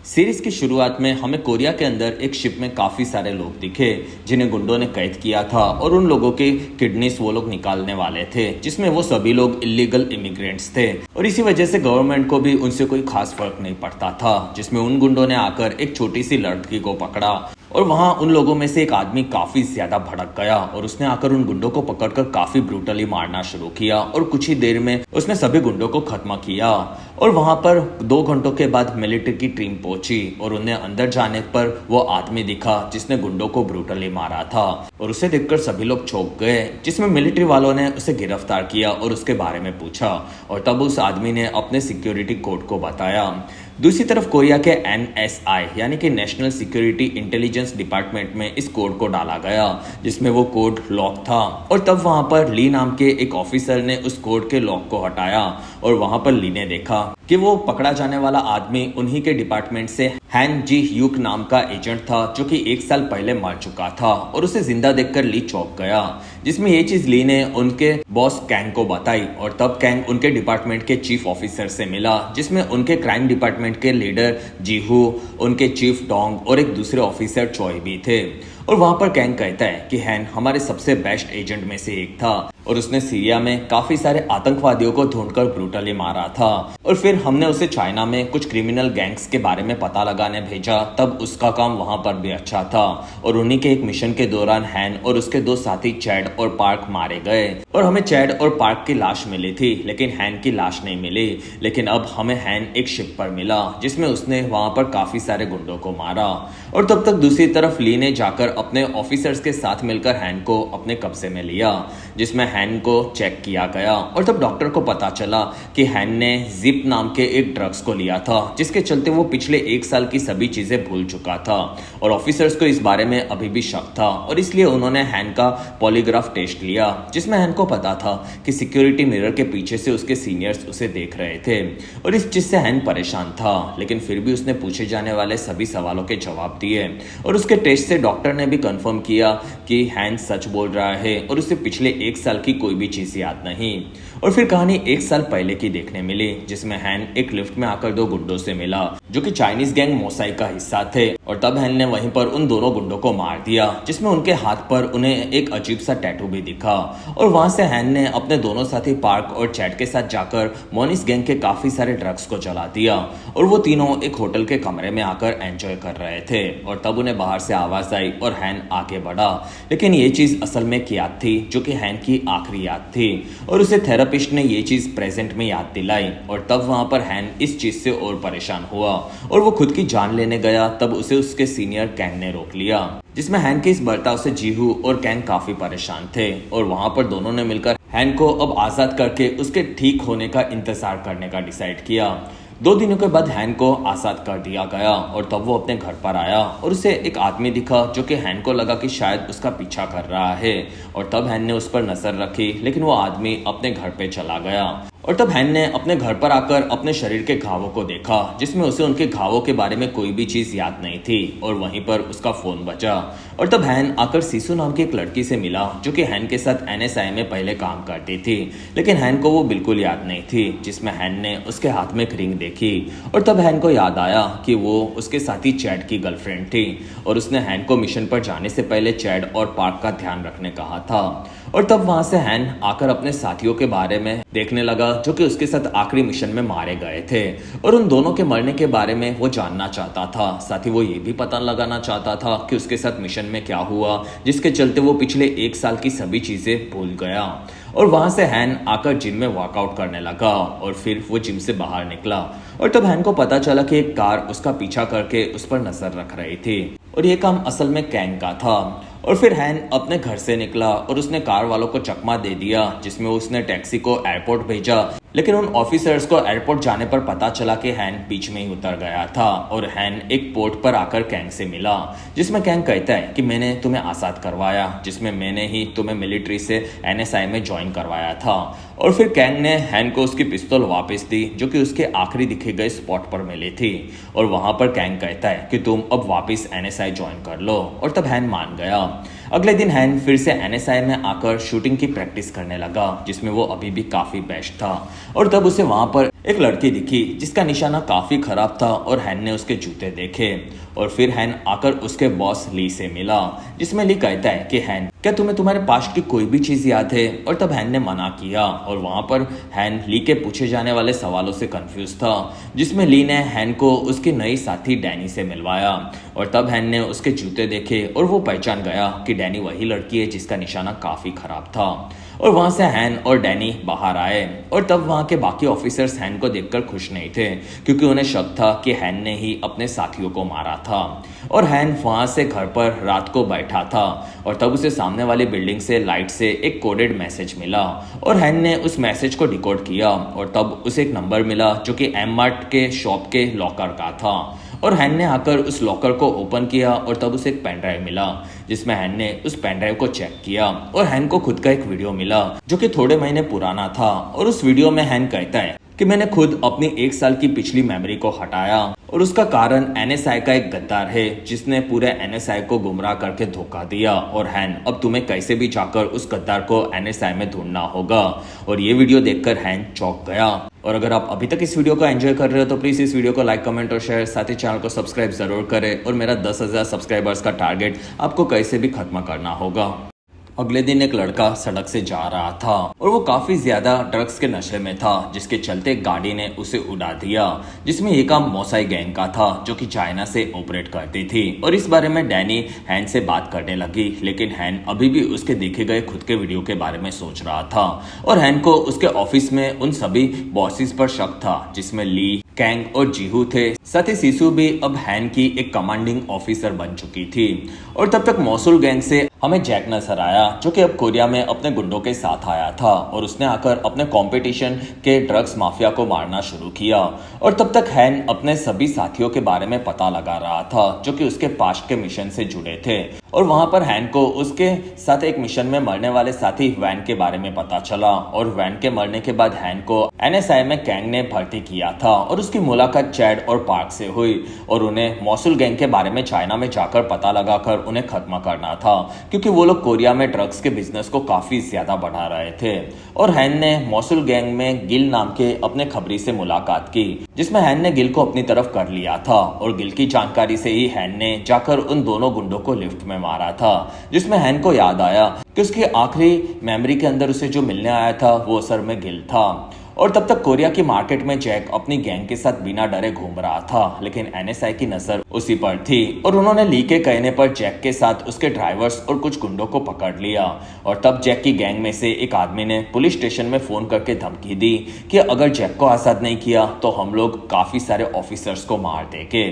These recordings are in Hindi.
सीरीज की शुरुआत में हमें कोरिया के अंदर एक शिप में काफी सारे लोग दिखे जिन्हें गुंडों ने कैद किया था और उन लोगों के किडनीज वो लोग निकालने वाले थे, जिसमें वो सभी लोग इलीगल इमिग्रेंट्स थे और इसी वजह से गवर्नमेंट को भी उनसे कोई खास फर्क नहीं पड़ता था। जिसमें उन गुंडों ने आकर एक छोटी सी लड़की को पकड़ा और वहां उन लोगों में से एक आदमी काफी ज्यादा भड़क गया और उसने आकर उन गुंडों को पकड़कर काफी ब्रूटली मारना शुरू किया और कुछ ही देर में उसने सभी गुंडों को खत्म किया। और वहां पर 2 घंटों के बाद मिलिट्री की टीम पहुंची और उन्हें अंदर जाने पर वो आदमी दिखा जिसने गुंडों को ब्रूटली मारा था और उसे देखकर सभी लोग चौंक गए। जिसमें मिलिट्री वालों ने उसे गिरफ्तार किया और उसके बारे में पूछा और तब उस आदमी ने अपने सिक्योरिटी कोड को बताया। दूसरी तरफ कोरिया के NSI यानी कि नेशनल सिक्योरिटी इंटेलिजेंस डिपार्टमेंट में इस कोड को डाला गया, जिसमें वो कोड लॉक था और तब वहां पर ली नाम के एक ऑफिसर ने उस कोड के लॉक को हटाया और वहां पर ली ने देखा कि वो पकड़ा जाने वाला आदमी उन्हीं के डिपार्टमेंट से हैन जी ह्यूक नाम का एजेंट था, जो कि 1 साल पहले मर चुका था और उसे जिंदा देखकर ली चौंक गया। जिसमें ये चीज ली ने उनके बॉस कैंग को बताई और तब कैंग उनके डिपार्टमेंट के चीफ ऑफिसर से मिला, जिसमें उनके क्राइम डिपार्टमेंट के लीडर जीहू, उनके चीफ डोंग और एक दूसरे ऑफिसर चोई भी थे। और वहां पर कैंग कहता है कि हैन हमारे सबसे बेस्ट एजेंट में से एक था और उसने सीरिया में काफी सारे आतंकवादियों को ढूंढकर ब्रूटली मारा था और फिर हमने उसे चाइना में कुछ क्रिमिनल गैंग्स के बारे में पता लगाने भेजा, तब उसका काम वहां पर भी अच्छा था। और उन्हीं के एक मिशन के दौरान हैन और उसके 2 साथी चैड और पार्क मारे गए और हमें चैड और पार्क की लाश मिली थी लेकिन हैन की लाश नहीं मिली। लेकिन अब हमें हैन एक शिप पर मिला जिसमें उसने वहां पर काफी सारे गुंडों को मारा और तब तक दूसरी तरफ ली ने जाकर अपने ऑफिसर्स के साथ मिलकर हैन को अपने कब्जे में लिया, जिसमें हैन को चेक किया गया और तब डॉक्टर को पता चला कि हैन ने जिप नाम के एक ड्रग्स को लिया था, जिसके चलते वो पिछले 1 साल की सभी चीजें भूल चुका था और ऑफिसर्स को इस बारे में अभी भी शक था और इसलिए उन्होंने हैन का पॉलीग्राफ टेस्ट लिया, जिसमें हैन को पता था कि सिक्योरिटी मिरर के पीछे से उसके सीनियर्स उसे देख रहे थे और इस चीज से हैन परेशान था। लेकिन फिर भी उसने पूछे जाने वाले सभी सवालों के जवाब दिए और उसके टेस्ट से डॉक्टर ने भी कंफर्म किया कि हैन सच बोल रहा है और उसे पिछले 1 साल की कोई भी चीज याद नहीं। और फिर कहानी 1 साल पहले की देखने मिली, जिसमें हैन एक लिफ्ट में आकर 2 गुंडों से मिला जो कि चाइनीज गैंग मोसाई का हिस्सा थे और तब हैन ने वहीं पर उन दोनों गुंडों को मार दिया, जिसमें उनके हाथ पर उन्हें एक अजीब सा टैटू भी दिखा। और वहां से हैन ने अपने दोनों साथी पार्क और चैट के साथ जाकर मोनिस गैंग के काफी सारे ड्रग्स को जला दिया और वो तीनों एक होटल के कमरे में आकर एंजॉय कर रहे थे और तब उन्हें बाहर से आवाज आई और हैन आगे बढ़ा। लेकिन ये चीज असल में एक याद थी जो कि हैन की आखिरी याद थी और उसे थेरेपिस्ट ने ये चीज प्रेजेंट में याद दिलाई और तब वहां पर हैन इस चीज से और परेशान हुआ और वो खुद की जान लेने गया। तब उसे उसके सीनियर कैंग ने रोक लिया, जिसमें हैन के इस बर्ताव से जीहू और कैंग काफी परेशान थे और वहां पर दोनों ने मिलकर हैन को अब आजाद करके उसके ठीक होने का इंतजार करने का डिसाइड किया। 2 दिनों के बाद हैन को आजाद कर दिया गया और तब वो अपने घर पर आया और उसे एक आदमी दिखा जो कि हैन को लगा कि शायद उसका पीछा कर रहा है और तब हैन ने उस पर नजर रखी, लेकिन वो आदमी अपने घर पे चला गया। और तब हैन ने अपने घर पर आकर अपने शरीर के घावों को देखा, जिसमें उसे उनके घावों के बारे में कोई भी चीज याद नहीं थी और वहीं पर उसका फोन बजा। और तब हैन आकर सीसू नाम की एक लड़की से मिला जो कि हैन के साथ NSI में पहले काम करती थी, लेकिन हैन को वो बिल्कुल याद नहीं थी। जिसमें हैन ने उसके हाथ में एक रिंग देखी और तब हैन को याद आया कि वो उसके साथी चैड की गर्लफ्रेंड थी और उसने हैन को मिशन पर जाने से पहले चैड और पार्क का ध्यान रखने कहा था। और तब वहां से हैन आकर अपने साथियों के बारे में देखने लगा जो कि उसके साथ आखिरी मिशन में मारे गए थे और उन दोनों के मरने के बारे में वो जानना चाहता था। साथ ही वो ये भी पता लगाना चाहता था कि उसके साथ मिशन में क्या हुआ, जिसके चलते वो पिछले 1 साल की सभी चीजें भूल गया। और वहां से हैन आकर जिम में वर्कआउट करने लगा और फिर वो जिम से बाहर निकला और तब हैन को पता चला कि एक कार उसका पीछा करके उस पर नजर रख रही थी और ये काम असल में कैंग का था। और फिर हैन अपने घर से निकला और उसने कार वालों को चकमा दे दिया, जिसमें उसने टैक्सी को एयरपोर्ट भेजा। लेकिन उन ऑफिसर्स को एयरपोर्ट जाने पर पता चला कि हैन बीच में ही उतर गया था और हैन एक पोर्ट पर आकर कैंग से मिला, जिसमें कैंग कहता है कि मैंने तुम्हें आजाद करवाया, जिसमें मैंने ही तुम्हें मिलिट्री से NSI में ज्वाइन करवाया था। और फिर कैंग ने हैन को उसकी पिस्तौल वापस दी जो कि उसके आखिरी दिखे गए स्पॉट पर मिली थी और वहां पर कैंग कहता है कि तुम अब वापस NSI ज्वाइन कर लो और तब हैन मान गया। अगले दिन हैन फिर से एनएसआई में आकर शूटिंग की प्रैक्टिस करने लगा, जिसमें वो अभी भी काफी बेस्ट था। और तब उसे वहां पर एक लड़की दिखी जिसका निशाना काफी खराब था और हैन ने उसके जूते देखे और फिर हैन आकर उसके बॉस ली से मिला, जिसमें ली कहता है कि हैन, क्या तुम्हें तुम्हारे पास्ट की कोई भी चीज याद है? और तब हैन ने मना किया और वहां पर हैन ली के पूछे जाने वाले सवालों से कंफ्यूज था, जिसमें ली ने हैन को उसकी नई साथी डैनी से मिलवाया। और तब हैन ने उसके जूते देखे और वो पहचान गया कि डैनी वही लड़की है जिसका निशाना काफी खराब था। और वहां से हैन और डैनी बाहर आए और तब वहां के बाकी ऑफिसर्स हैन को देखकर खुश नहीं थे, क्योंकि उन्हें शक था कि हैन ने ही अपने साथियों को मारा था। और हैन वहां से घर पर रात को बैठा था और तब उसे सामने वाली बिल्डिंग से लाइट से एक कोडेड मैसेज मिला और हैन ने उस मैसेज को डिकोड किया और तब उसे एक नंबर मिला जो कि एम मार्ट के शॉप के लॉकर का था। और हैन ने आकर उस लॉकर को ओपन किया और तब उसे एक पेन ड्राइव मिला, जिसमें हैन ने उस पेन ड्राइव को चेक किया और हैन को खुद का एक वीडियो मिला जो कि थोड़े महीने पुराना था। और उस वीडियो में हैन कहता है कि मैंने खुद अपनी 1 साल की पिछली मेमोरी को हटाया और उसका कारण एनएसआई का एक गद्दार है जिसने पूरे एनएसआई को गुमराह करके धोखा दिया। और हैन, अब तुम्हें कैसे भी जाकर उस गद्दार को एनएसआई में ढूंढना होगा। और ये वीडियो देखकर हैन चौंक गया। और अगर आप अभी तक इस वीडियो को एंजॉय कर रहे हो तो प्लीज इस वीडियो को लाइक, कमेंट और शेयर, साथ ही चैनल को सब्सक्राइब जरूर करें। और मेरा 10,000 सब्सक्राइबर्स का टारगेट आपको कैसे भी खत्म करना होगा। अगले दिन एक लड़का सड़क से जा रहा था और वो काफी ज्यादा ड्रग्स के नशे में था, जिसके चलते गाड़ी ने उसे उड़ा दिया, जिसमें ये काम मोसाई गैंग का था जो कि चाइना से ऑपरेट करती थी। और इस बारे में डैनी हैन से बात करने लगी, लेकिन हैन अभी भी उसके देखे गए खुद के वीडियो के बारे में सोच रहा था। और हैन को उसके ऑफिस में उन सभी बॉसेस पर शक था, जिसमें ली, कैंग और जीहू थे। साथ ही सीसू भी अब हैन की एक कमांडिंग ऑफिसर बन चुकी थी। और तब तक मौसूल गैंग से हमें जैक नजर आया, जो कि अब कोरिया में अपने गुंडों के साथ आया था और उसने आकर अपने कंपटीशन के ड्रग्स माफिया को मारना शुरू किया। और तब तक हैन अपने सभी साथियों के बारे में पता लगा रहा था जो कि उसके पास्ट के मिशन से जुड़े थे। और वहां पर हैन को उसके साथ एक मिशन में मरने वाले साथी वैन के बारे में पता चला। और वैन के मरने के बाद हैन को एनएसआई में कैंग ने भर्ती किया था और उसकी मुलाकात चैड और पार्क से हुई और उन्हें मौसूल गैंग के बारे में चाइना में जाकर पता लगाकर उन्हें खत्म करना था, क्योंकि वो लोग कोरिया में ड्रग्स के बिजनेस को काफी ज्यादा बढ़ा रहे थे। और हैन ने मौसूल गैंग में गिल नाम के अपने खबरी से मुलाकात की, जिसमें हैन ने गिल को अपनी तरफ कर लिया था। और गिल की जानकारी से ही हैन ने जाकर उन दोनों गुंडों को लिफ्ट में मारा था, जिसमें हैन को याद आया कि उसकी आखिरी मेमोरी के अंदर उसे जो मिलने आया था वो असल में गिल था। और तब तक कोरिया की मार्केट में जैक अपनी गैंग के साथ बिना डरे घूम रहा था, लेकिन एनएसआई की नजर उसी पर थी और उन्होंने ली के कहने पर जैक के साथ उसके ड्राइवर्स और कुछ गुंडों को पकड़ लिया। और तब जैक की गैंग में से एक आदमी ने पुलिस स्टेशन में फोन करके धमकी दी कि अगर जैक को आजाद नहीं किया तो हम लोग काफी सारे ऑफिसर्स को मार देंगे।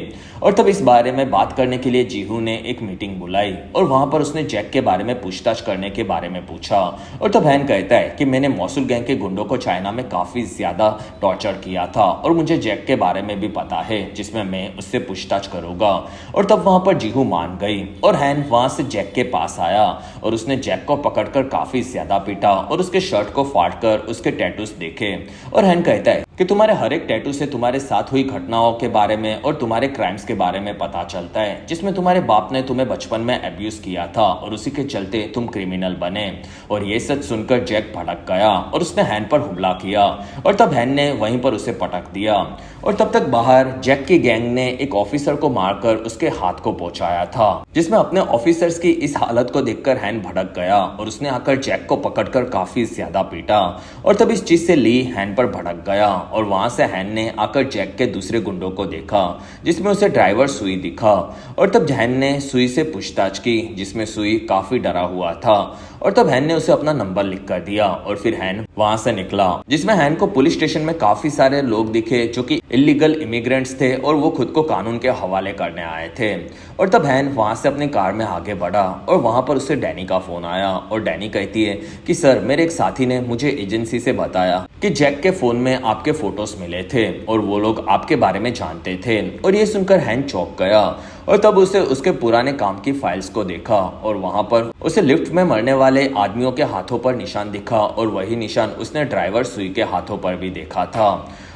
और तब इस बारे में बात करने के लिए जीहू ने एक मीटिंग बुलाई और वहां पर उसने जैक के बारे में पूछताछ करने के बारे में पूछा। और तब हैन कहता है कि मैंने मौसूल गैंग के गुंडों को चाइना में काफी ज्यादा टॉर्चर किया था और मुझे जैक के बारे में भी पता है, जिसमें मैं उससे पूछताछ करूंगा। और तब वहां पर जीहू मान गई और हैन वहां से जैक के पास आया और उसने जैक को पकड़कर काफी ज्यादा पीटा और उसके शर्ट को फाड़कर उसके टैटूज देखे। और हैन कहता है कि तुम्हारे हर एक टैटू से तुम्हारे साथ हुई घटनाओं के बारे में और तुम्हारे क्राइम्स के बारे में पता चलता है, जिसमें तुम्हारे बाप ने तुम्हें बचपन में अब्यूज किया था और उसी के चलते तुम क्रिमिनल बने। और ये सच सुनकर जैक भड़क गया और उसने हैन पर हमला किया और तब हैन ने वहीं पर उसे पटक दिया। और तब तक बाहर जैक की गैंग ने एक ऑफिसर को मारकर उसके हाथ को पहुंचाया था, जिसमें अपने ऑफिसर्स की इस हालत को देखकर हैन भड़क गया और उसने आकर जैक को पकड़कर काफी ज्यादा पीटा। और तब इस चीज से ली हैन पर भड़क गया और वहां से हैन ने आकर जैक के दूसरे गुंडों को देखा, जिसमें उसे ड्राइवर सुई दिखा। और तब हैन ने सुई से पूछताछ की, जिसमें सुई काफी डरा हुआ था। और तब हैन ने उसे अपना नंबर लिख कर दिया और फिर हैन वहां से निकला, जिसमें हैन को पुलिस स्टेशन में काफी सारे लोग दिखे जो कि इलीगल इमिग्रेंट्स थे और वो खुद को कानून के हवाले करने आए थे। और तब हैन वहां से अपनी कार में आगे बढ़ा और वहां पर उसे डैनी का फोन आया और डैनी कहती है कि सर, मेरे एक साथी ने मुझे एजेंसी से बताया कि जैक के फोन में आपके फोटोज मिले थे और वो लोग आपके बारे में जानते थे। और ये सुनकर हैन चौंक गया और तब उसे उसके पुराने काम की फाइल्स को देखा और वहां पर उसे लिफ्ट में मरने वाले आदमियों के हाथों पर निशान दिखा और वही निशान उसने ड्राइवर सुई के हाथों पर भी देखा था।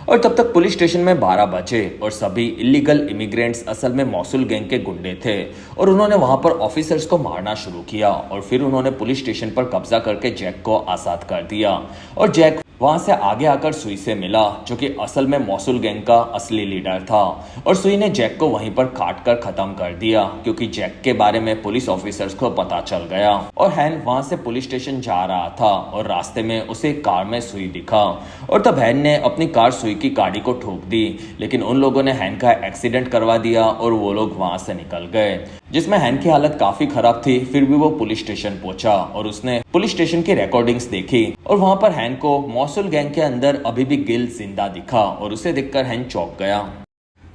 और तब तक पुलिस स्टेशन में 12 बजे और सभी इलीगल इमिग्रेंट्स असल में मौसूल गैंग के गुंडे थे और उन्होंने वहां पर ऑफिसर्स को मारना शुरू किया और फिर उन्होंने पुलिस स्टेशन पर कब्जा करके जैक को आजाद कर दिया। और जैक वहां से आगे आकर सुई से मिला, जो कि असल में मौसूल गैंग का असली लीडर था, और सुई ने जैक को वहीं पर काट कर खत्म कर दिया क्योंकि जैक के बारे में पुलिस ऑफिसर्स को पता चल गया। और हैन वहां से पुलिस स्टेशन जा रहा था और रास्ते में उसे कार में सुई दिखा और तब हैन ने अपनी कार सुई की गाड़ी को ठोक दी, लेकिन उन लोगों ने हैन का एक्सीडेंट करवा दिया और वो लोग वहां से निकल गए, जिसमें हैन की हालत काफी खराब थी। फिर भी वो पुलिस स्टेशन पहुंचा और उसने पुलिस स्टेशन की रिकॉर्डिंग्स देखी और वहां पर हैन को मौसूल गैंग के अंदर अभी भी गिल जिंदा दिखा और उसे देखकर हैन चौंक गया,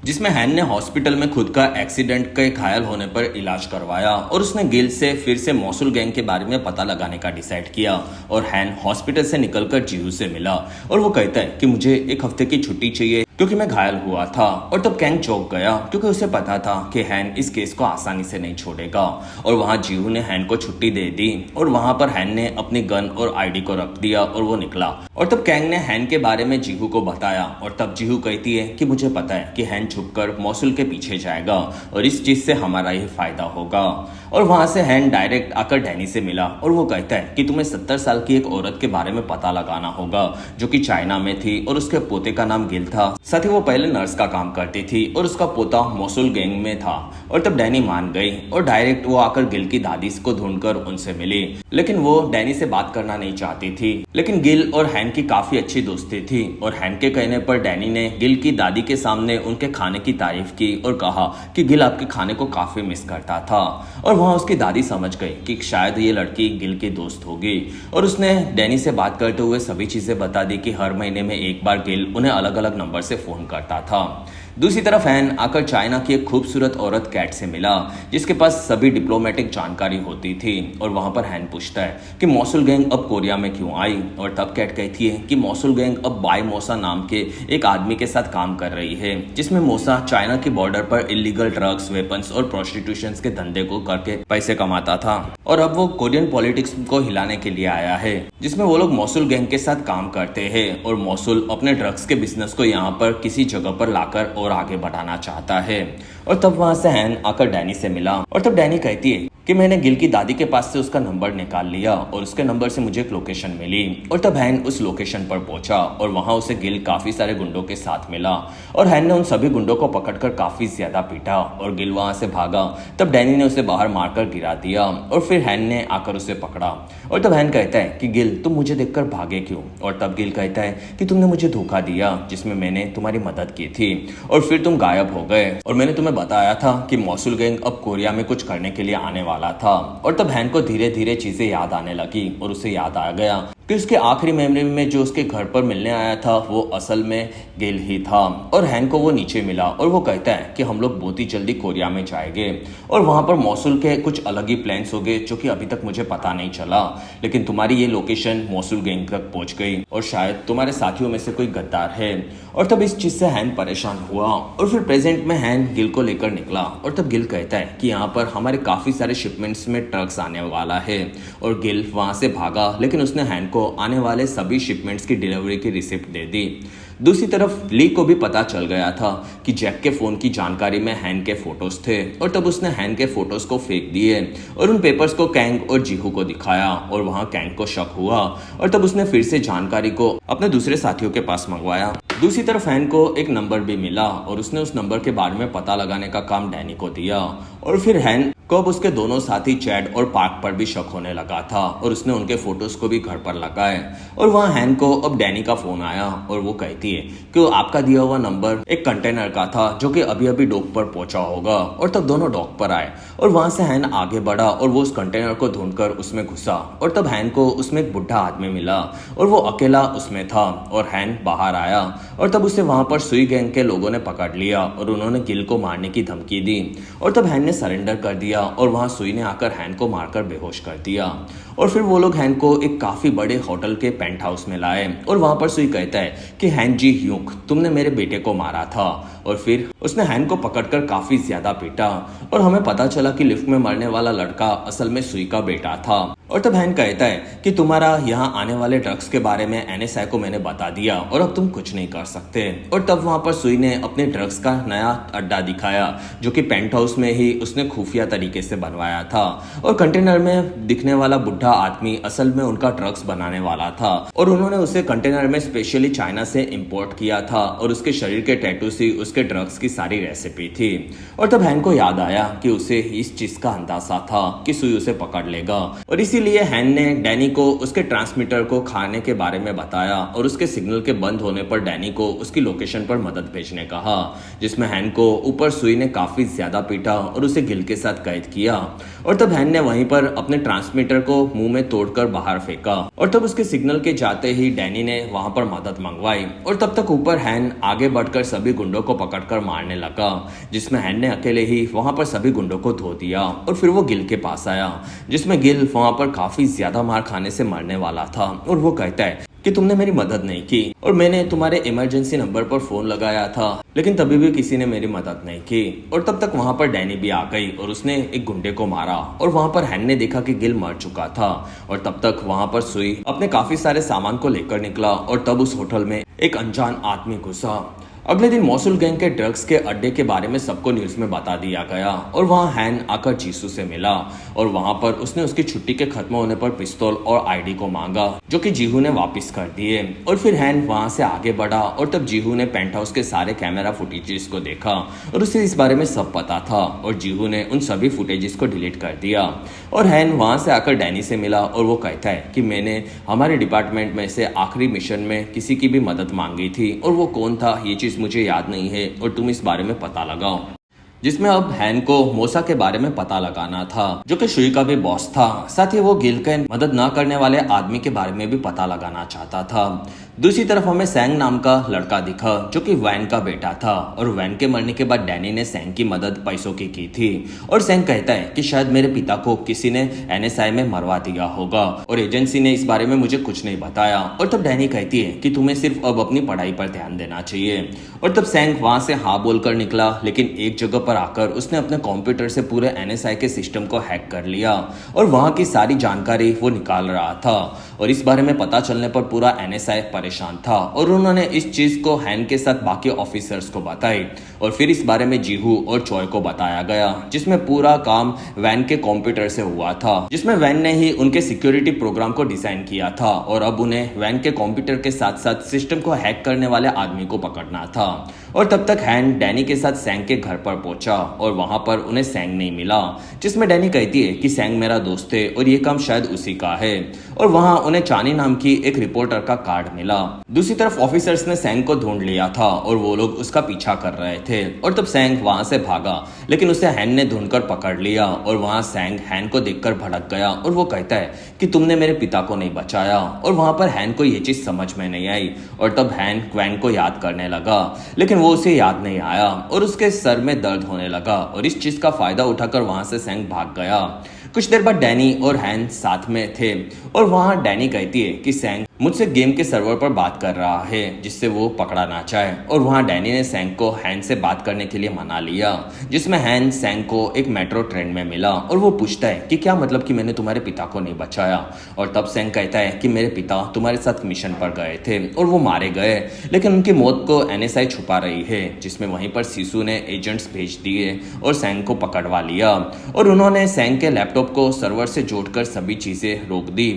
जिसमें हैन ने हॉस्पिटल में खुद का एक्सीडेंट के घायल होने पर इलाज करवाया और उसने गिल से फिर से मौसूल गैंग के बारे में पता लगाने का डिसाइड किया। और हैन हॉस्पिटल से निकलकर जीहू से मिला और वो कहता है कि मुझे एक हफ्ते की छुट्टी चाहिए क्योंकि मैं घायल हुआ था। और तब कैंग चौंक गया क्योंकि उसे पता था कि हैन इस केस को आसानी से नहीं छोड़ेगा और वहां जीहू ने हैन को छुट्टी दे दी और वहां पर हैन ने अपनी गन और आईडी को रख दिया और वो निकला। और तब कैंग ने हैन के बारे में जीहू को बताया और तब जीहू कहती है कि मुझे पता है कि हैन छुपकर मौसूल के पीछे जाएगा और इस चीज से हमारा ही फायदा होगा। और वहां से हैन डायरेक्ट आकर डैनी से मिला और वो कहता है कि तुम्हें 70 साल की एक औरत के बारे में पता लगाना होगा जो कि चाइना में थी और उसके पोते का नाम गिल था, साथ ही वो पहले नर्स का काम करती थी और उसका पोता मौसूल गैंग में था। और तब डैनी मान गई और डायरेक्ट वो आकर गिल की दादी को ढूंढकर उनसे मिली, लेकिन वो डैनी से बात करना नहीं चाहती थी। लेकिन गिल और हैन की काफी अच्छी दोस्ती थी और हैन के कहने पर डैनी ने गिल की दादी के सामने उनके खाने की तारीफ की और कहा कि गिल आपके खाने को काफी मिस करता था। और वहां उसकी दादी समझ गई कि शायद ये लड़की गिल की दोस्त होगी और उसने डैनी से बात करते हुए सभी चीजें बता दी कि हर महीने में एक बार गिल उन्हें अलग अलग नंबर से फोन करता था। दूसरी तरफ हैन आकर चाइना की एक खूबसूरत औरत कैट से मिला जिसके पास सभी डिप्लोमेटिक जानकारी होती थी और वहां पर हैन पूछता है कि मौसूल गैंग अब कोरिया में क्यों आई और तब कैट कहती है कि मौसूल गैंग अब बाय मोसा नाम के एक आदमी के साथ काम कर रही है, जिसमें मोसा चाइना की बॉर्डर पर इलीगल ड्रग्स, वेपन्स और प्रोस्टिट्यूशन के धंधे को करके पैसे कमाता था और अब वो कोरियन पॉलिटिक्स को हिलाने के लिए आया है, जिसमें वो लोग मौसूल गैंग के साथ काम करते हैं और मौसूल अपने ड्रग्स के बिजनेस को यहाँ पर किसी जगह पर लाकर और आगे बढ़ाना चाहता है। और तब वहां से हैन आकर डैनी से मिला और तब डैनी कहती है कि मैंने गिल की दादी के पास से उसका नंबर निकाल लिया और उसके नंबर से मुझे एक लोकेशन मिली और तब हैन उस लोकेशन पर पहुंचा और वहां उसे गिल काफी सारे गुंडों के साथ मिला और हैन ने उन सभी गुंडों को पकड़कर काफी ज्यादा पीटा और गिल वहां से भागा। तब डैनी ने उसे बाहर मारकर गिरा दिया और फिर हैन ने आकर उसे पकड़ा और तब हैन कहता है कि गिल तुम मुझे देखकर भागे क्यों? और तब गिल कहता है कि तुमने मुझे धोखा दिया जिसमें मैंने तुम्हारी मदद की थी और फिर तुम गायब हो गए और मैंने तुम्हें बताया था कि मौसूल गैंग अब कोरिया में कुछ करने के लिए आने वाला था। और तब हैन को धीरे धीरे चीजें याद आने लगी और उसे याद आ गया कि उसके आखिरी मेमोरी में जो उसके घर पर मिलने आया था वो असल में गिल ही था। और हैन को वो नीचे मिला और वो कहता है कि हम लोग बहुत ही जल्दी कोरिया में जाएंगे और वहां पर मौसूल के कुछ अलग ही प्लान्स हो गए जो कि अभी तक मुझे पता नहीं चला, लेकिन तुम्हारी ये लोकेशन मौसूल गैंग तक पहुंच गई और शायद तुम्हारे साथियों में से कोई गद्दार है। और तब इस चीज से हैन परेशान हुआ और फिर प्रेजेंट में हैन गिल को लेकर निकला और तब गिल कहता है कि यहाँ पर हमारे काफी सारे शिपमेंट्स में ट्रक्स आने वाला है और गिल वहां से भागा, लेकिन उसने हैन को आने वाले सभी शिपमेंट्स की डिलीवरी की रिसिप्ट दे दी। दूसरी तरफ ली को भी पता चल गया था कि जैक के फोन की जानकारी में हैन के फोटोज थे और तब उसने हैन के फोटोज को फेंक दिए और उन पेपर्स को कैंग और जीहू को दिखाया और वहां कैंग को शक हुआ और तब उसने फिर से जानकारी को अपने दूसरे साथियों के पास मंगवाया। दूसरी तरफ हैन को एक नंबर भी मिला और उसने उस नंबर के बारे में पता लगाने का काम डैनी को दिया और फिर हैन को अब उसके दोनों साथी चैड और पार्क पर भी शक होने लगा था और उसने उनके फोटोज को भी घर पर लगाए और वहां हैन को अब डैनी का फोन आया और वो कहती है कि आपका दिया हुआ नंबर एक कंटेनर का था जो कि अभी अभी डॉक पर पहुंचा होगा। और तब दोनों डॉक पर आए और वहां से हैन आगे बढ़ा और वो उस कंटेनर को ढूंढकर उसमें घुसा और तब हैन को उसमें एक बुढ़ा आदमी मिला और वो अकेला उसमें था और हैन बाहर आया और तब उसे वहां पर सुई गैंग के लोगों ने पकड़ लिया और उन्होंने गिल को मारने की धमकी दी और तब हैन ने सरेंडर कर दिया और वहां सुई ने आकर हैन को मारकर बेहोश कर दिया और फिर वो लोग हैन को एक काफी बड़े होटल के पेंट हाउस में लाए और वहां पर सुई कहता है कि हैन जी ह्यूक तुमने मेरे बेटे को मारा था और फिर उसने हैन को पकड़कर काफी ज्यादा पीटा और हमें पता चला कि लिफ्ट में मरने वाला लड़का असल में सुई का बेटा था और तब हैन कहता है कि तुम्हारा यहाँ आने वाले ड्रग्स के बारे में एनएसआई को मैंने बता दिया और अब तुम कुछ नहीं कर सकते। और तब वहां पर सुई ने अपने ड्रग्स का नया अड्डा दिखाया जो कि पेंट हाउस में ही उसने खुफिया तरीके से बनवाया था। और कंटेनर में दिखने वाला बुढ़ा आदमी असल में उनका ड्रग्स बनाने वाला था और उन्होंने उसे कंटेनर में स्पेशली चाइना से इंपोर्ट किया था और उसके शरीर के टैटू से उसके ड्रग्स की सारी रेसिपी थी। और तब हैन को याद आया कि उसे इस चीज का अंदाजा था कि सुई उसे पकड़ लेगा और इसीलिए हैन ने डैनी को उसके ट्रांसमीटर को खाने के बारे में बताया और उसके सिग्नल के बंद होने पर डैनी को उसकी लोकेशन पर मदद भेजने कहा, जिसमें हैन को ऊपर सुई ने काफी ज्यादा पीटा और उसे गिल के साथ कैद किया। और तब हैन ने वहीं पर अपने ट्रांसमीटर को मुंह में तोड़कर बाहर फेंका और तब उसके सिग्नल के जाते ही डैनी ने वहां पर मदद मंगवाई। और तब तक ऊपर हैन आगे बढ़कर सभी गुंडों को पकड़कर मारने लगा, जिसमें हैन ने अकेले ही वहां पर सभी गुंडों को धो दिया और फिर वो गिल के पास आया, जिसमें गिल वहां पर काफी ज्यादा मार खाने से मरने वाला था। और वो कहता है कि तुमने मेरी मदद नहीं की और मैंने तुम्हारे इमरजेंसी नंबर पर फोन लगाया था लेकिन तभी भी किसी ने मेरी मदद नहीं की। और तब तक वहां पर डैनी भी आ गई और उसने एक गुंडे को मारा और वहां पर हैन ने देखा कि गिल मर चुका था। और तब तक वहां पर सुई अपने काफी सारे सामान को लेकर निकला और तब उस होटल में एक अनजान आदमी घुसा। अगले दिन मौसूल गैंग के ड्रग्स के अड्डे के बारे में सबको न्यूज में बता दिया गया और वहां हैन आकर जीसू से मिला और वहां पर उसने उसकी छुट्टी के खत्म होने पर पिस्तौल और आईडी को मांगा जो कि जीहू ने वापस कर दिए। और फिर हैन वहां से आगे बढ़ा और तब जीहू ने पेंट हाउस के सारे कैमरा फुटेजेस को देखा और उसे इस बारे में सब पता था और जीहू ने उन सभी फुटेजेस को डिलीट कर दिया। और हैन वहां से आकर डैनी से मिला और वो कहता है कि मैंने हमारे डिपार्टमेंट में से आखिरी मिशन में किसी की भी मदद मांगी थी और वो कौन था ये चीज मुझे याद नहीं है और तुम इस बारे में पता लगाओ, जिसमें अब हैन को मोसा के बारे में पता लगाना था जो कि शुई का भी बॉस था। साथ ही वो गिल के मदद न करने वाले आदमी के बारे में भी पता लगाना चाहता था। दूसरी तरफ हमें सैंग नाम का लड़का दिखा जो कि वैन का बेटा था और वैन के मरने के बाद डैनी ने सैंग की मदद पैसों की थी। और सैंग कहता है कि शायद मेरे पिता को किसी ने एनएसआई में मरवा दिया होगा और एजेंसी ने इस बारे में मुझे कुछ नहीं बताया। और तब डैनी कहती है कि तुम्हें सिर्फ अब अपनी पढ़ाई पर ध्यान देना चाहिए। और तब सैंग वहां से हाँ बोलकर निकला लेकिन एक जगह पर आकर उसने अपने कंप्यूटर से पूरे एनएसआई के सिस्टम को हैक कर लिया और वहां की सारी जानकारी वो निकाल रहा था। और इस बारे में पता चलने पर पूरा एनएसआई परेशान था और उन्होंने इस चीज को हैन के साथ बाकी ऑफिसर्स को बताई और फिर इस बारे में जीहू और चॉय को बताया गया, जिसमें पूरा काम वैन के कंप्यूटर से हुआ था, जिसमें वैन ने ही उनके सिक्योरिटी प्रोग्राम को डिजाइन किया था और अब उन्हें वैन के कंप्यूटर के साथ साथ सिस्टम को हैक करने वाले आदमी को पकड़ना था। और तब तक हैन डैनी के साथ सैंग के घर पर पहुंचा और वहां पर उन्हें सैंग नहीं मिला, जिसमें डैनी कहती है कि सैंग मेरा दोस्त है और ये काम शायद उसी का है। और वहां उन्हें चानी नाम की एक रिपोर्टर का कार्ड मिला। दूसरी तरफ ऑफिसर्स ने सैंग को ढूंढ लिया था और वो लोग उसका पीछा कर रहे थे। और तब सैंग वहां से भागा लेकिन उसे हैन ने ढूंढकर पकड़ लिया और वहां सैंग हैन को देखकर भड़क गया और वो कहता है कि तुमने मेरे पिता को नहीं बचाया। और वहां पर हैन को ये चीज समझ में नहीं आई और तब हैन क्वैन को याद करने लगा लेकिन वो उसे याद नहीं आया और उसके सर में दर्द होने लगा और इस चीज का फायदा उठाकर वहां से सैंग भाग गया। कुछ देर बाद डैनी और हैन साथ में थे और वहां डैनी कहती है कि सैंग मुझसे गेम के सर्वर पर बात कर रहा है जिससे वो पकड़ा ना चाहे। और वहां डैनी ने सैंग को हैन से बात करने के लिए मना लिया, जिसमें हैन सैंग को एक मेट्रो ट्रेन में मिला और वो पूछता है कि क्या मतलब कि मैंने तुम्हारे पिता को नहीं बचाया। और तब सैंग कहता है कि मेरे पिता तुम्हारे साथ मिशन पर गए थे और वो मारे गए लेकिन उनकी मौत को एनएसआई छुपा रही है, जिसमें वहीं पर सीसू ने एजेंट्स भेज दिए और सैंग को पकड़वा लिया और उन्होंने सैंग के लैपटॉप को सर्वर से जोड़कर सभी चीजें रोक दी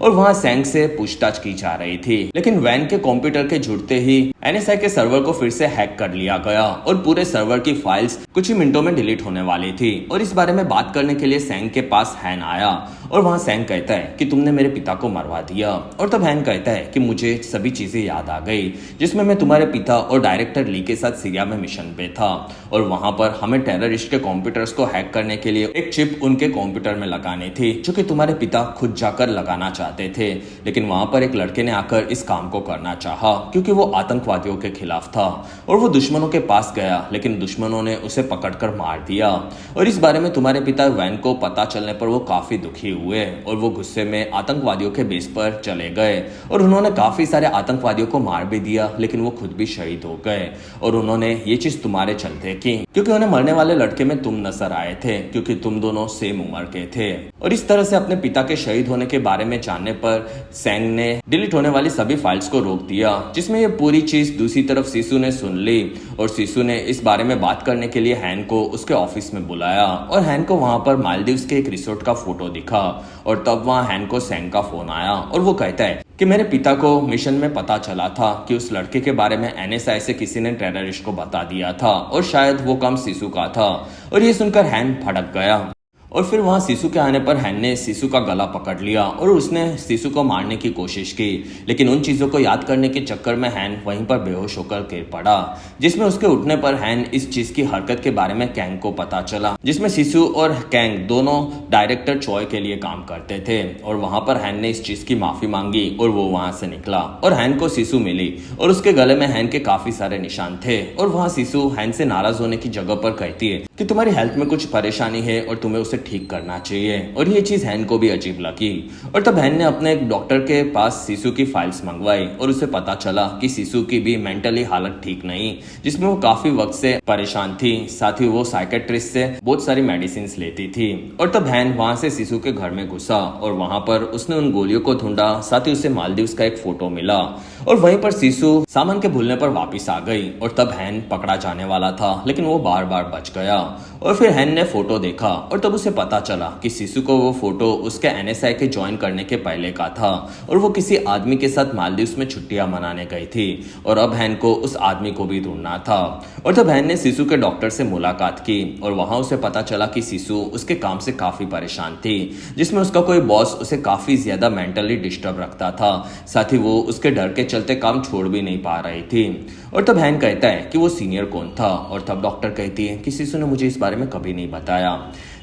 और वहां सैंग से पूछताछ की जा रही थी। लेकिन वैन के कंप्यूटर के जुड़ते ही एनएसआई के सर्वर को फिर से हैक कर लिया गया और पूरे सर्वर की फाइल्स कुछ ही मिनटों में डिलीट होने वाली थी। और इस बारे में बात करने के लिए सैंग के पास हैन आया और वहां सैंग कहता है कि तुमने मेरे पिता को मरवा दिया। और तब हैन कहता है कि मुझे सभी चीजें याद आ गई, जिसमें मैं तुम्हारे पिता और डायरेक्टर ली के साथ सीरिया में मिशन पे था और वहां पर हमें टेररिस्ट के कंप्यूटर्स को हैक करने के लिए एक चिप उनके कंप्यूटर में लगानी थी जो कि तुम्हारे पिता खुद जाकर लगाना चाहते थे। लेकिन वहां पर एक लड़के ने आकर इस काम को करना चाहा क्योंकि वो आतंकवादी आतंकवादियों के खिलाफ था और वो दुश्मनों के पास गया, लेकिन दुश्मनों ने उसे पकड़कर मार दिया। और इस बारे में तुम्हारे पिता वैन को पता चलने पर वो काफी दुखी हुए और वो गुस्से में आतंकवादियों के बेस पर चले गए और उन्होंने काफी सारे आतंकवादियों को मार भी दिया, लेकिन वो खुद भी शहीद हो गए। और उन्होंने ये चीज तुम्हारे चलते की, क्योंकि उन्हें मरने वाले लड़के में तुम नजर आए थे, क्योंकि तुम दोनों सेम उम्र के थे। और इस तरह से अपने पिता के शहीद होने के बारे में जानने पर सेंग ने डिलीट होने वाली सभी फाइल्स को रोक दिया, जिसमें ये पूरी चीज दूसरी तरफ सिसु ने सुन ली। और सिसु ने इस बारे में बात करने के लिए हैन को उसके ऑफिस में बुलाया और हैन को वहां पर मालदीव्स के एक रिसोर्ट का फोटो दिखा। और तब वहां हैन को सेंग का फोन आया और वो कहता है कि मेरे पिता को मिशन में पता चला था कि उस लड़के के बारे में NSI से किसी ने टेररिस्ट को बता दिया था और शायद वो काम सिसु का था। और ये सुनकर हैन भड़क गया और फिर वहां सिसु के आने पर हैन ने सिसु का गला पकड़ लिया और उसने सिसु को मारने की कोशिश की, लेकिन उन चीजों को याद करने के चक्कर में हैन वहीं पर बेहोश होकर गिर पड़ा, जिसमें उसके उठने पर हैन इस चीज की हरकत के बारे में कैंग को पता चला, जिसमें सिसु और कैंग दोनों डायरेक्टर चॉय के लिए काम करते थे। और वहां पर हैन ने इस चीज की माफी मांगी और वो वहां से निकला और हैन को सिसु मिली और उसके गले में हैन के काफी सारे निशान थे। और वहां सिसु हैन से नाराज होने की जगह पर कहती है कि तुम्हारी हेल्थ में कुछ परेशानी है और तुम्हें उसे ठीक करना चाहिए। और ये चीज हैन को भी अजीब लगी और तब हैन ने अपने एक डॉक्टर के पास सिसु की फाइल्स मंगवाई और उसे पता चला कि सिसु की भी मेंटली हालत ठीक नहीं, जिसमें वो काफी वक्त से परेशान थी। साथ ही वो साइकेट्रिस्ट से बहुत सारी मेडिसिन लेती थी। और तब हैन वहां से सिसु के घर में घुसा और वहां पर उसने उन गोलियों को ढूंढा, साथ ही उसे मालदीव्स का एक फोटो मिला और वहीं पर सिसु सामान के भूलने पर वापिस आ गई। और तब हैन पकड़ा जाने वाला था, लेकिन वो बार बार बच गया। और फिर हैन ने फोटो देखा और तब उसे पता चला कि सिसु को वो फोटो उसके NSI के ज्वाइन करने के पहले का था और वो किसी आदमी के साथ मालदीव्स में छुट्टियां मनाने गई थी और अब हैन को उस आदमी को भी ढूंढना था। और तब हैन ने सिसु के डॉक्टर से मुलाकात की और वहां उसे पता चला कि सिसु उसके काम से काफी परेशान थी, जिसमें उसका कोई बॉस उसे काफी ज्यादा मेंटली डिस्टर्ब रखता था। साथ ही वो उसके डर के चलते काम छोड़ भी नहीं पा रही थी। और तब हैन कहता है कि वो सीनियर कौन था और तब डॉक्टर कहती है कि सिसु ने मुझे इस बारे में कभी नहीं बताया।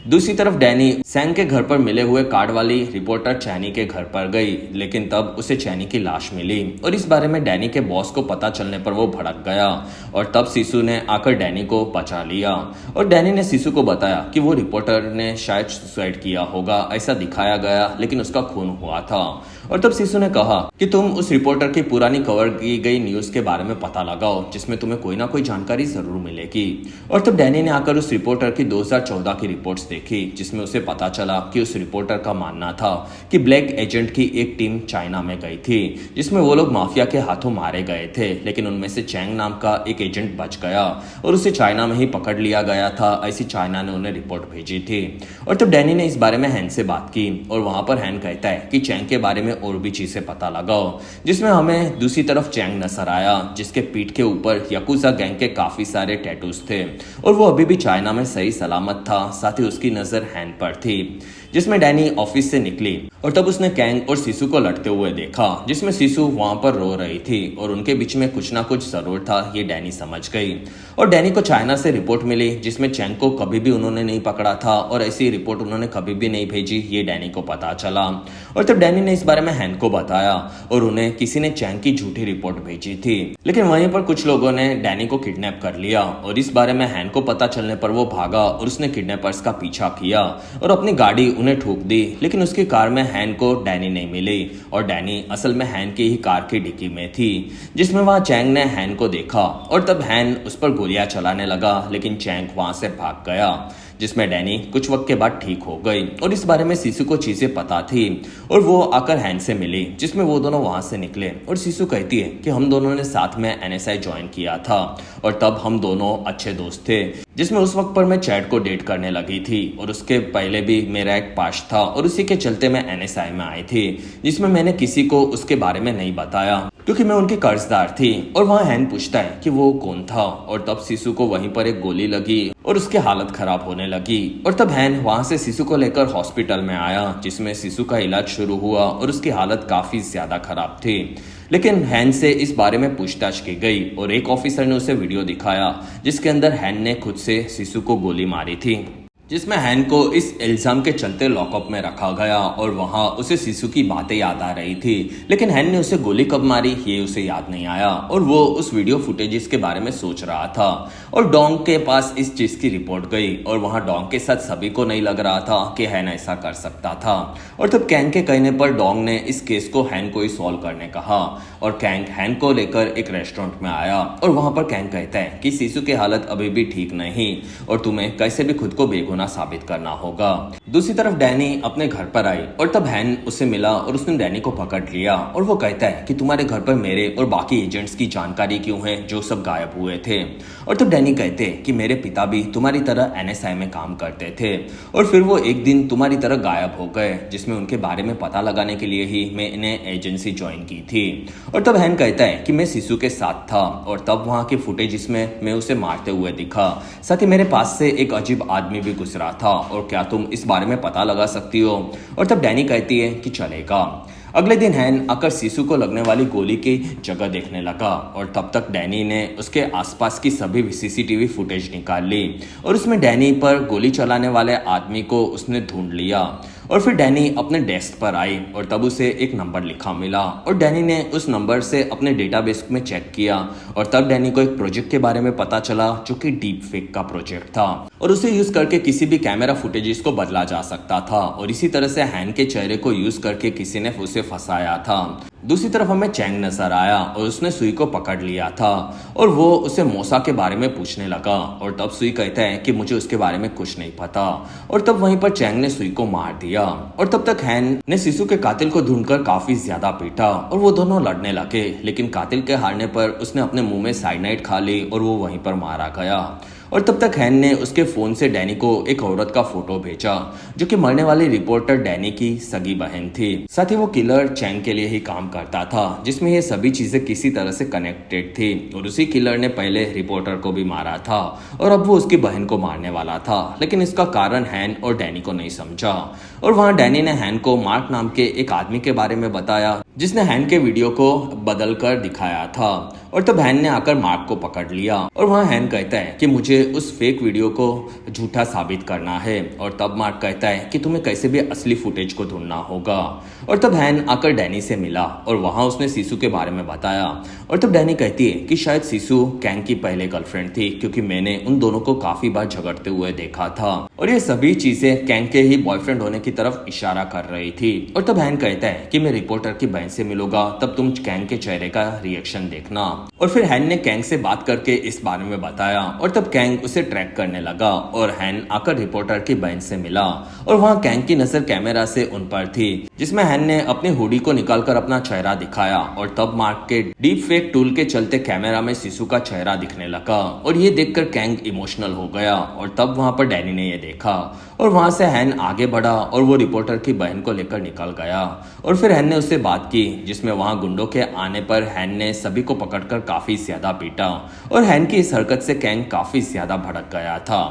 दूसरी तरफ डैनी सेंग के घर पर मिले हुए कार्ड वाली रिपोर्टर चैनी के घर पर गई, लेकिन तब उसे चैनी की लाश मिली और इस बारे में डैनी के बॉस को पता चलने पर वो भड़क गया। और तब सिसु ने आकर डैनी को बचा लिया और डैनी ने सिसु को बताया कि वो रिपोर्टर ने शायद सुसाइड किया होगा, ऐसा दिखाया गया, लेकिन उसका खून हुआ था। और तब सिसु ने कहा कि तुम उस रिपोर्टर की पुरानी कवर की गई न्यूज के बारे में पता लगाओ, जिसमें तुम्हें कोई ना कोई जानकारी जरूर मिलेगी। और तब डैनी ने आकर उस रिपोर्टर की 2014 की रिपोर्ट्स देखी, जिसमें उसे पता चला कि उस रिपोर्टर का मानना था कि ब्लैक एजेंट की एक टीम चाइना में गई थी, जिसमें वो लोग माफिया के हाथों मारे गए थे, लेकिन उनमें से चैंग नाम का एक एजेंट बच गया और उसे चाइना में ही पकड़ लिया गया था, ऐसी चाइना ने उन्हें रिपोर्ट भेजी थी। और तब डैनी ने इस बारे में हैन से बात की और वहां पर हैन कहता है कि चैंग के बारे में और भी चीजें पता लगाओ, जिसमें हमें दूसरी तरफ चैंग नजर आया, जिसके पीठ के ऊपर याकुजा गैंग के काफी सारे टैटूज थे और वो अभी भी चाइना में सही सलामत था। साथ ही उसकी नजर हैन पर थी, जिसमें डैनी ऑफिस से निकली और तब उसने कैंग और सिसु को लड़ते हुए देखा, जिसमें सिसु वहां पर रो रही थी और उनके बीच में कुछ ना कुछ जरूर था, ये डैनी समझ गई। और डैनी को चाइना से रिपोर्ट मिली, जिसमें चैंग को कभी भी उन्होंने नहीं पकड़ा था और ऐसी रिपोर्ट उन्होंने कभी भी नहीं भेजी, ये डैनी को पता चला। और तब डैनी ने इस बारे में हैन को बताया और उन्हें किसी ने चैंग की झूठी रिपोर्ट भेजी थी, लेकिन वहीं पर कुछ लोगों ने डैनी को किडनैप कर लिया और इस बारे में हैन को पता चलने पर वो भागा और उसने किडनैपर्स का पीछा किया और अपनी गाड़ी उन्हें ठोक दी, लेकिन उसकी कार में हैन को डैनी नहीं मिली और डैनी असल में हैन की ही कार की डिक्की में थी, जिसमें वहां चैंग ने हैन को देखा और तब हैन उस पर गोलियां चलाने लगा, लेकिन चैंग वहां से भाग गया, जिसमें डैनी कुछ वक्त के बाद ठीक हो गई। और इस बारे में सिसु को चीजें पता थी और वो आकर हैन से मिली, जिसमें वो दोनों वहां से निकले और सिसु कहती है कि हम दोनों ने साथ में NSI ज्वाइन किया था और तब हम दोनों अच्छे दोस्त थे, जिसमें उस वक्त पर मैं चैट को डेट करने लगी थी और उसके पहले भी मेरा एक पास्ट था और उसी के चलते मैं NSI में आई थी, जिसमें मैंने किसी को उसके बारे में नहीं बताया क्योंकि मैं उनकी कर्जदार थी। और वहां हैन पूछता है कि वो कौन था और तब सिसु को वहीं पर एक गोली लगी और उसकी हालत खराब होने लगी। और तब हैन वहां से सिसु को लेकर हॉस्पिटल में आया, जिसमें सिसु का इलाज शुरू हुआ और उसकी हालत काफी ज्यादा खराब थी, लेकिन हैन से इस बारे में पूछताछ की गई और एक ऑफिसर ने उसे वीडियो दिखाया जिसके अंदर हैन ने खुद से सिसु को गोली मारी थी। जिसमें हैन को इस इल्जाम के चलते लॉकअप में रखा गया और वहां उसे सिसु की बातें याद आ रही थी। लेकिन हैन ने उसे गोली कब मारी ये उसे याद नहीं आया और वो उस वीडियो फुटेजेस के बारे में सोच रहा था। और डोंग के पास इस चीज की रिपोर्ट गई और वहां डोंग के साथ सभी को नहीं लग रहा था कि हैन ऐसा कर सकता था। और तब कैंग के कहने पर डोंग ने इस केस को हैन को ही सॉल्व करने कहा और कैंग हैन को लेकर एक रेस्टोरेंट में आया और वहां पर कैंग कहता है कि सिसु की हालत अभी भी ठीक नहीं और तुम्हें कैसे भी खुद को बेगुनाह साबित करना होगा। दूसरी तरफ डैनी अपने घर पर आई और तब हैन उससे मिला और उसने डैनी को पकड़ लिया और वो कहता है कि तुम्हारे घर पर मेरे और बाकी एजेंट्स की जानकारी क्यों है जो सब गायब हुए थे। और तब डैनी कहते हैं कि मेरे पिता भी तुम्हारी तरह एनएसआई में काम करते थे और फिर वो एक दिन तुम्हारी तरह गायब हो गए जिसमें उनके बारे में पता लगाने के लिए ही मैंने एजेंसी ज्वाइन की थी। और तब हैन कहता है कि मैं सिसु के साथ था और तब वहां की फुटेज जिसमें मैं उसे मारते हुए दिखा, साथ ही मेरे पास से एक अजीब आदमी भी गुजरा था और क्या तुम इस बारे में पता लगा सकती हो। और तब डैनी कहती है कि चलेगा। अगले दिन हैन आकर सिसु को लगने वाली गोली की जगह देखने लगा और तब तक डैनी ने उसके आसपास की सभी सीसीटीवी फुटेज निकाल ली और उसमें डैनी पर गोली चलाने वाले आदमी को उसने ढूंढ लिया। और फिर डैनी अपने डेस्क पर आई और तब उसे एक नंबर लिखा मिला और डैनी ने उस नंबर से अपने डेटाबेस में चेक किया और तब डैनी को एक प्रोजेक्ट के बारे में पता चला जो कि डीप फेक का प्रोजेक्ट था और उसे यूज करके किसी भी कैमरा फुटेजेस को बदला जा सकता था और इसी तरह से हैन के चेहरे को यूज करके किसी ने उसे फंसाया था। दूसरी तरफ हमें चैंग नजर आया और उसने सुई को पकड़ लिया था और वो उसे मोसा के बारे में पूछने लगा और तब सुई कहता है कि मुझे उसके बारे में कुछ नहीं पता और तब वहीं पर चैंग ने सुई को मार दिया। और तब तक हैन ने सिसु के कातिल को ढूंढकर काफी ज्यादा पीटा और वो दोनों लड़ने लगे, लेकिन कातिल के हारने पर उसने अपने मुंह में साइनाइड खा ली और वो वहीं पर मारा गया। और तब तक हैन ने उसके फोन से डैनी को एक औरत का फोटो भेजा जो कि मरने वाली रिपोर्टर डैनी की सगी बहन थी। साथ ही वो किलर चैंग के लिए ही काम करता था जिसमें ये सभी चीजें किसी तरह से कनेक्टेड थी और उसी किलर ने पहले रिपोर्टर को भी मारा था और अब वो उसकी बहन को मारने वाला था, लेकिन इसका कारण हैन और डैनी को नहीं समझा। और वहां डैनी ने हैन को मार्क नाम के एक आदमी के बारे में बताया जिसने हैन के वीडियो को बदल कर दिखाया था और तब हैन ने आकर मार्क को पकड़ लिया और वहां हैन कहता है कि मुझे उस फेक वीडियो को झूठा साबित करना है और तब मार्क कहता है कि तुम्हें कैसे भी असली फुटेज को ढूंढना होगा। और तब हैन आकर डैनी से मिला और वहां उसने सिसु के बारे में बताया और तब डैनी कहती है कि शायद सिसु कैंग की पहले गर्लफ्रेंड थी क्योंकि मैंने उन दोनों को काफी बार झगड़ते हुए देखा था और ये सभी चीजें कैंग के ही बॉयफ्रेंड होने की तरफ इशारा कर रही थी। और तब हैन कहता है कि मैं रिपोर्टर की बहन से मिलूंगा, तब तुम कैंग के चेहरे का रिएक्शन देखना। और फिर हैन ने कैंग से बात करके इस बारे में बताया और तब कैंग उसे ट्रैक करने लगा और हैन आकर रिपोर्टर की बहन से मिला और वहां कैंग की नजर कैमरा से उन पर थी जिसमें हैन ने अपनी हुडी को निकालकर अपना चेहरा दिखाया और तब मार्क के डीप फेक टूल के चलते कैमरा में सिसु का चेहरा दिखने लगा और ये देखकर कैंग इमोशनल हो गया और तब वहां पर डैनी ने ये देखा और वहां से हैन आगे बढ़ा और वो रिपोर्टर की बहन को लेकर निकल गया। और फिर हैन ने उससे बात की जिसमें वहां गुंडों के आने पर हैन ने सभी को पकड़कर काफी ज्यादा पीटा और हैन की इस हरकत से कैंग काफी ज्यादा भड़क गया था।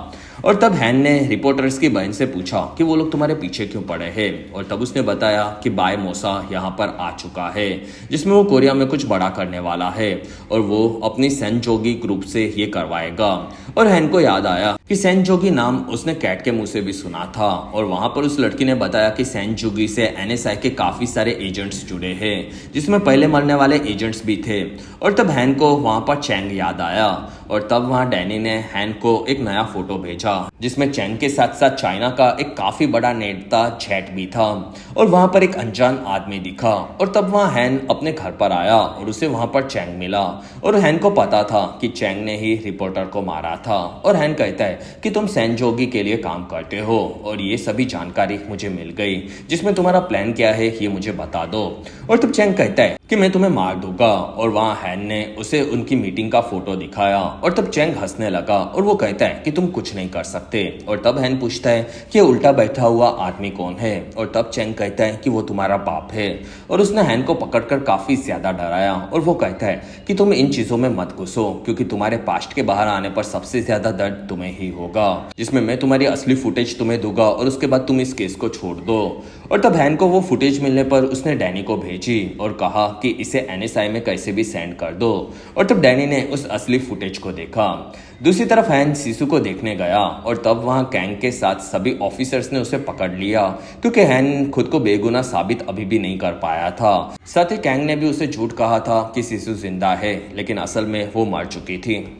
और तब हैन ने रिपोर्टर्स की बहन से पूछा कि वो लोग तुम्हारे पीछे क्यों पड़े हैं और तब उसने बताया कि बाय मोसा यहाँ पर आ चुका है जिसमें वो कोरिया में कुछ बड़ा करने वाला है और वो अपनी सेंजोगी ग्रुप से ये करवाएगा। और हैन को याद आया कि सेंजोगी नाम उसने कैट के मुंह से भी सुना था और वहां पर उस लड़की ने बताया कि सेंजोगी से एनएसआई के काफी सारे एजेंट्स जुड़े हैं जिसमें पहले मरने वाले एजेंट्स भी थे। और तब हैन को वहां पर चैंग याद आया और तब वहां डैनी ने हैन को एक नया फोटो भेजा जिसमें चैंग के साथ साथ चाइना का एक काफी बड़ा नेता झैट भी था और वहां पर एक अनजान आदमी दिखा। और तब वहां हैन अपने घर पर आया और उसे वहां पर चैंग मिला और हैन को पता था कि चैंग ने ही रिपोर्टर को मारा था। और हैन कहता है कि तुम सेंजोगी के लिए काम करते हो और ये सभी जानकारी मुझे मिल गई जिसमें तुम्हारा प्लान क्या है ये मुझे बता दो। और तब चैंग कहता है कि मैं तुम्हें मार दूंगा और वहां हैन ने उसे उनकी मीटिंग का फोटो दिखाया और तब चैंग हंसने लगा और वो कहता है कि तुम कुछ नहीं कर सकते। और तब हैन पूछता है कि उल्टा बैठा हुआ आदमी कौन है और तब चैंग कहता है कि वो तुम्हारा बाप है और उसने हैन को पकड़कर काफी ज्यादा डराया और वो कहता है कि तुम इन चीजों में मत घुसो क्योंकि तुम्हारे पास्ट के बाहर आने पर सबसे ज्यादा दर्द तुम्हें ही होगा, जिसमें मैं तुम्हारी असली फुटेज तुम्हें दूंगा और उसके बाद तुम इस केस को छोड़ दो। और तब हैन को वो फुटेज मिलने पर उसने डैनी को भेजी और कहा कि इसे NSI में कैसे भी सेंड कर दो। और तब डैनी ने उस असली फुटेज को देखा। दूसरी तरफ हैन सिसु को देखने गया और तब वहां कैंग के साथ सभी ऑफिसर्स ने उसे पकड़ लिया, क्योंकि हैन खुद को बेगुनाह साबित अभी भी नहीं कर पाया था। साथ ही कैंग ने भी उसे झूठ कहा था कि सिसु जिंदा है, लेकिन असल में वो मर चुकी थी।